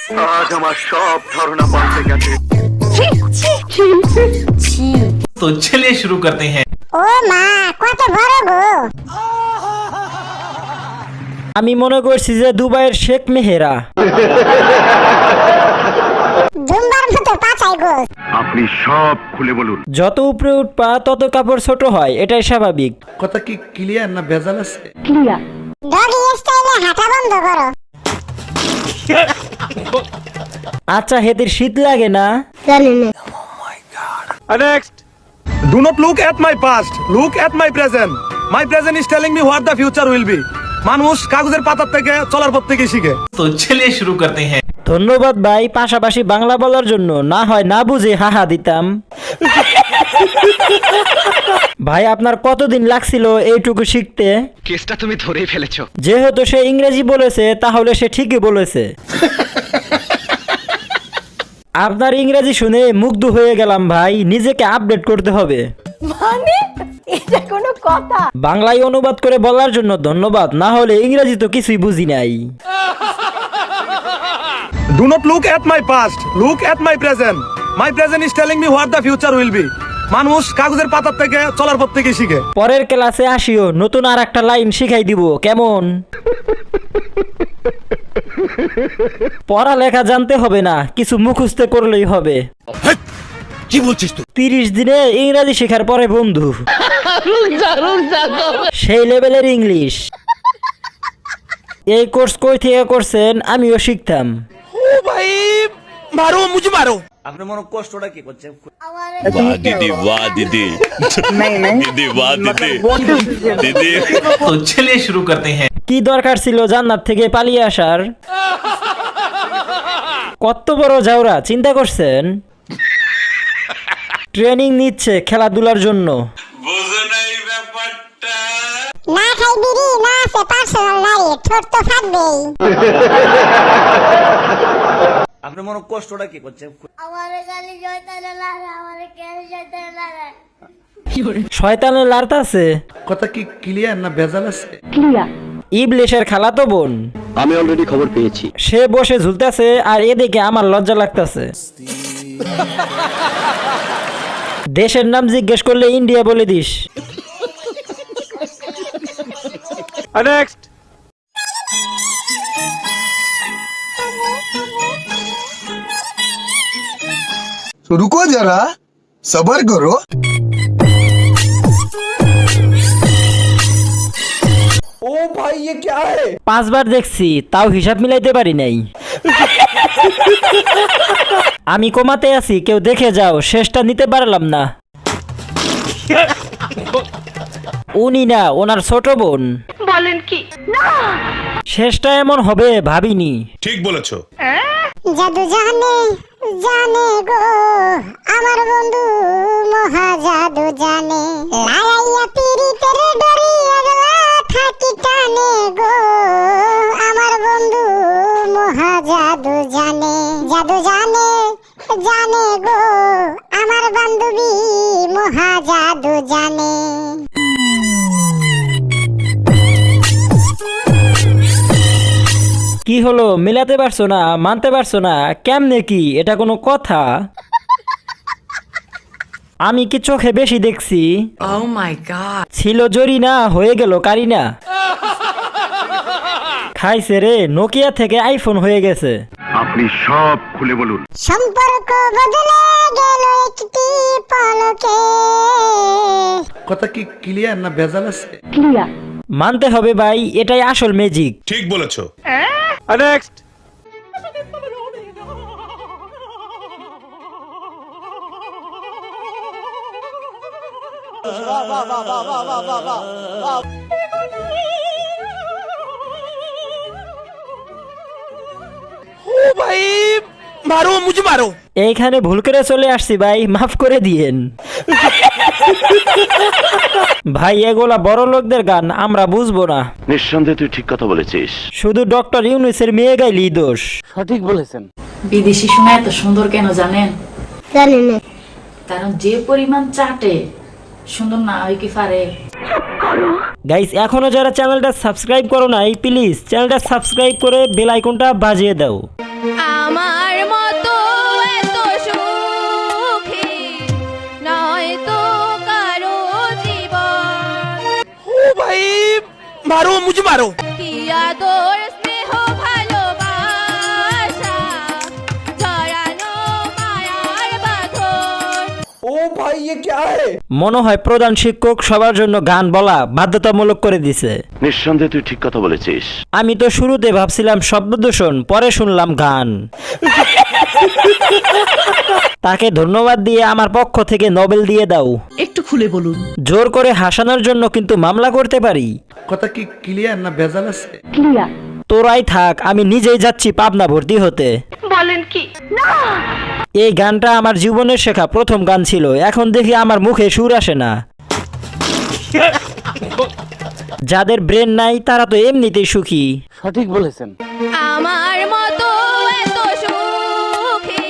আজ আমার সব ধারণা পাল্টে গেছে। तो चलिए शुरू करते हैं। ও মা কত বড় গো। আমি মনে করছি যে দুবাইয়ের শেখ মেহেরা। দুম্বার মতো পাছাই গো। আপনি সব খুলে বলুন। যত উপরে উঠবা তত কাপড় ছোট হয়, এটাই স্বাভাবিক। কথা কি ক্লিয়ার না ভেজাল আছে? ডগি স্টাইলে হাঁটা বন্ধ করো। আচ্ছা হেতির শীত লাগে না? Next. Do not look at my past. Look at my present. My present is telling me what the future will be. মানুষ কাগজের পাতার থেকে চলার পথ থেকে শিখে। तो चलिए शुरू करते हैं। ধন্যবাদ ভাই, পাশাপাশি বাংলা বলার জন্য। না হয় না বুঝে হাহা দিতাম। ভাই আপনার কতদিন লাগছিল এইটুকু শিখতে? কেসটা তুমি ধরেই ফেলেছো। যেহেতু সে ইংরেজি বলেছে তাহলে সে ঠিকই বলেছে। আপনার ইংরেজি শুনে মুগ্ধ হয়ে গেলাম ভাই, নিজেকে আপডেট করতে হবে। মানে এটা কোনো কথা? বাংলায় অনুবাদ করে বলার জন্য ধন্যবাদ, না হলে ইংরেজি তো কিছুই বুঝি নাই। Do not look at my past. Look at my present. My present is telling me what the future will be. মানুষ কাগজের পাতার থেকে চলার পথ থেকে শিখে। পরের ক্লাসে আসিও, নতুন আর একটা লাইন শিখাই দিব, কেমন? পড়ালেখা জানতে হবে না, কিছু মুখস্থ করলেই হবে। কি বলছিস তুই? 30 দিনে ইংরেজি শেখার পরে বন্ধু সেই লেভেলের ইংলিশ। এই কোর্স কই থেকে করছেন? আমিও শিখতাম। আপনি মনে কষ্টটা কি করছেন? वाह दीदी वाह दीदी दीदी वाह दीदी दीदी तो चलिए शुरू करते हैं। কি দরকার ছিল জান্নাত থেকে পালিয়ে আসার? কত বড় জাউরা, চিন্তা করছেন? ট্রেনিং নিচ্ছে খেলাধুলার জন্য। না খাই বিড়ি না আছে পার্সোনাল গাড়ি, ঠোঁট তো ফাটবেই। আপনি মনে কষ্টটা কি করছেন? আমারে গালি জয়তারে লাগে, আমারে কেন জয়তারে লাগে? শয়তানের লার্ত আছে। কথা কি ক্লিয়ার না ভেজাল আছে? ইবলিশের খালাতো বোন। আমি অলরেডি খবর পেয়েছি। সে বসে ঝুলতেছে আর এদিকে আমার লজ্জা লাগতেছে। দেশের নাম জিজ্ঞেস করলে ইন্ডিয়া বলে দিস। Next. रुको जरा सबर करो। 5 বার দেখছি, তাও হিসাব মিলাইতে পারি নাই। আমি কমাতে আছি, কেউ দেখে যাও, শেষটা নিতে পারলাম না। উনি না, ওনার ছোট বোন। বলেন কি? না শেষটা এমন হবে ভাবিনি। ठीक बोलेছো। জাদু জানে জানে গো আমার বন্ধু, মহা জাদু জানে। লাগাইয়া পিরিতের ডরি আগলা থাকি টানে গো আমার বন্ধু, মহা জাদু জানে। জাদু জানে জানে গো আমার বান্ধবী, মহা জাদু জানে। কি হলো, মিলাতে পারছো না? মানতে পারছো না? কেমনে কি, এটা কোনো কথা? আমি কি চোখে বেশি দেখছি? Oh my god. ছিল জরিনা, হয়ে গেল কারিনা। খাইছে রে, নোকিয়া থেকে আইফোন হয়ে গেছে। আপনি সব খুলে বলুন। সম্পর্ক বদলে গেল একটি পলকে। কথা কি ক্লিয়ার না ভেজাল আছে? মানতে হবে ভাই, এটাই আসল ম্যাজিক। ठीक बोलेছো। Next. এইখানে ভুল করে চলে আসছি ভাই, মাফ করে দিয়েন। ভাই এগুলা বড় লোকদের গান, আমরা বুঝবো না। নিঃসন্দেহে তুই ঠিক কথা বলেছিস। শুধু ডক্টর ইউনুসের মেয়ে গাইলি দোষ। বিদেশি সোনা এত সুন্দর কেন জানেন? জানি না। কারণ যে পরিমাণ চাটে, সুন্দর না হয় কি পারে? গাইস এখনো যারা চ্যানেলটা সাবস্ক্রাইব করো নাই, প্লিজ চ্যানেলটা সাবস্ক্রাইব করে বেল আইকনটা বাজিয়ে দাও। আমার मारो मुझे मारो কি আদর স্নেহ ভালোবাসা জড়ানো মায়ার বাঁধন। মনে হয় প্রধান শিক্ষক সবার জন্য গান বলা বাধ্যতামূলক করে দিছে। নিঃসন্দেহে তুই ঠিক কথা বলেছিস। আমি তো শুরুতে ভাবছিলাম শব্দ দূষণ, পরে শুনলাম গান। তাকে ধন্যবাদ দিয়ে আমার পক্ষ থেকে নোবেল দিয়ে দাও। একটু খুলে বলুন। জোর করে হাসানোর জন্য কিন্তু মামলা করতে পারি। কথা কি ক্লিয়ার না ভেজাল আছে? তোরাই থাক, আমি নিজেই যাচ্ছি পাবনা ভর্তি হতে। বলেন কি? না এই গানটা আমার জীবনের শেখা প্রথম গান ছিল, এখন দেখি আমার মুখে সুর আসে না। যাদের ব্রেন নাই তারা তো এমনিতেই সুখী। আমার মতো এত সুখী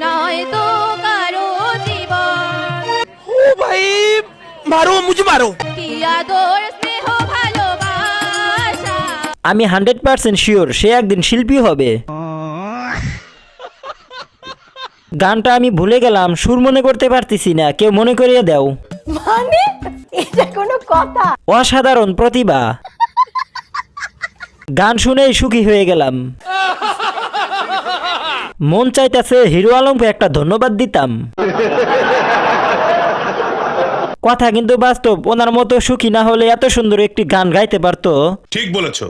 নয় তো কারো জীবন। ओ भाई मारो मुझे मारो কি আদর স্নেহ ভালোবাসা। আমি 100% শিওর সে একদিন শিল্পী হবে। গানটা আমি ভুলে গেলাম, সুর মনে করতে পারতেছি না, কেউ মনে করিয়ে দাও। মানে এটা কোনো কথা? অসাধারণ প্রতিভা। গান শুনেই সুখী হয়ে গেলাম। মন চাইতেছে হিরো আলমকে একটা ধন্যবাদ দিতাম। কথা কিন্তু বাস্তব, ওনার মতো সুখী না হলে এত সুন্দর একটি গান গাইতে পারতো। ঠিক বলেছো।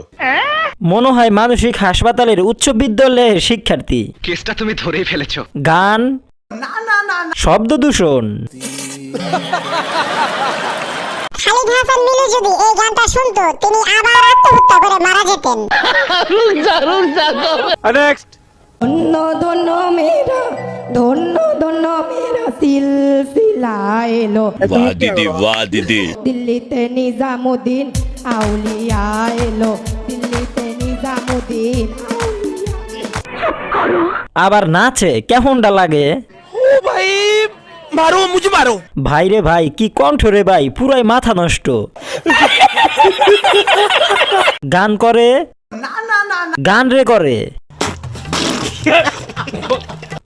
মনে হয় মানসিক হাসপাতালের উচ্চ বিদ্যালয়ের শিক্ষার্থী। কেসটা তুমি ধরেই ফেলেছো। গান শব্দ দূষণ। খালিদ হাসান মিলু যদি এই গানটা শুনতো তিনি আবার আত্মহত্যা করে মারা যেতেন। नेक्स्ट ধন্য ধন্য মেরা ধন্য ধন্য মেরা সিলসিলা এলো। वाह दीदी দিল্লিতে নিজামুদ্দিন আউলিয়া এলো। দিল্লিতে নিজামুদ্দিন আবার নাচে, কেমনটা লাগে? ओ भाई मारो मुझे मारो ভাই রে ভাই, কি কণ্ঠ রে ভাই, পুরাই মাথা নষ্ট। গান করে, গান রে করে।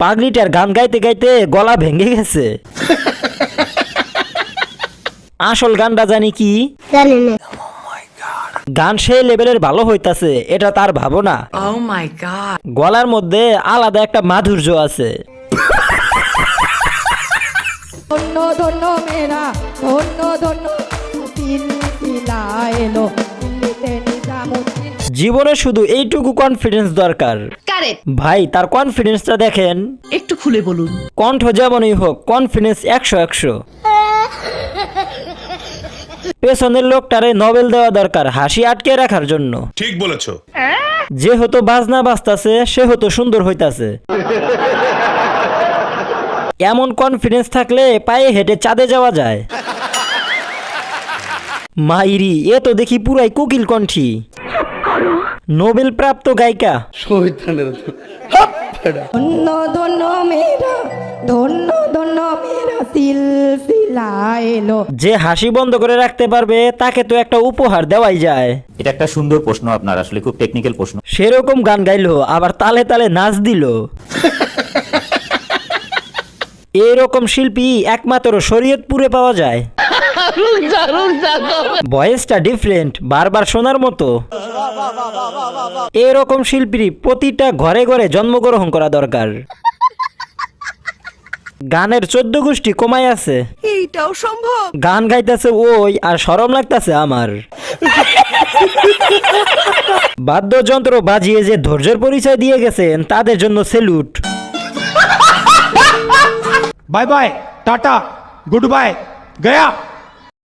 পাগলিটার গান গাইতে গাইতে গলা ভেঙে গেছে। আসল গানটা জানি কি? গান সেই লেভেলের ভালো হইতাছে, এটা তার ভাবনা। Oh my god. গলার মধ্যে আলাদা একটা মাধুর্য আছে। ধন্য ধন্য মেরা ধন্য ধন্য সিলসিলা এলো। দিল্লিতে নিজামুদ্দিন। জীবনে শুধু এইটুকু কনফিডেন্স দরকার। কারেক্ট। ভাই তার কনফিডেন্সটা দেখেন। একটু খুলে বলুন। কণ্ঠ যেমনই হোক, কনফিডেন্স 100-100। পেছনের লোকটারে নোবেল দেওয়া দরকার হাসি আটকে রাখার জন্য। ঠিক বলেছো। যেহেতু বাজনা বাজতাছে সেহেতু সুন্দর হইতাছে। এমন কনফিডেন্স থাকলে পায়ে হেঁটে চাঁদে যাওয়া যায়। মাইরি, এ তো দেখি পুরাই কোকিল কণ্ঠী, নোবেল প্রাপ্ত গায়িকা। ধন্য ধন্য মেরা ধন্য ধন্য মেরা সিলসিলা এলো। যে হাসি বন্ধ করে রাখতে পারবে তাকে তো একটা উপহার দেওয়াই যায়। এটা একটা সুন্দর প্রশ্ন আপনার, আসলে খুব টেকনিক্যাল প্রশ্ন। সেরকম গান গাইলো, আবার তালে তালে নাচ দিল। এরকম শিল্পী একমাত্র শরীয়তপুরে পাওয়া যায়। ভয়েসটা ডিফারেন্ট, বারবার শোনার মতো। এরকম শিল্পী প্রতিটা ঘরে ঘরে জন্মগ্রহণ করা দরকার। গানের 14 গোষ্ঠী কমাই আছে। এইটাও সম্ভব? গান গাইতেছে ওই, আর শরম লাগতেছে আমার। বাদ্যযন্ত্র বাজিয়ে যে ধৈর্যের পরিচয় দিয়ে গেছেন তাদের জন্য salute. Bye bye tata goodbye गया।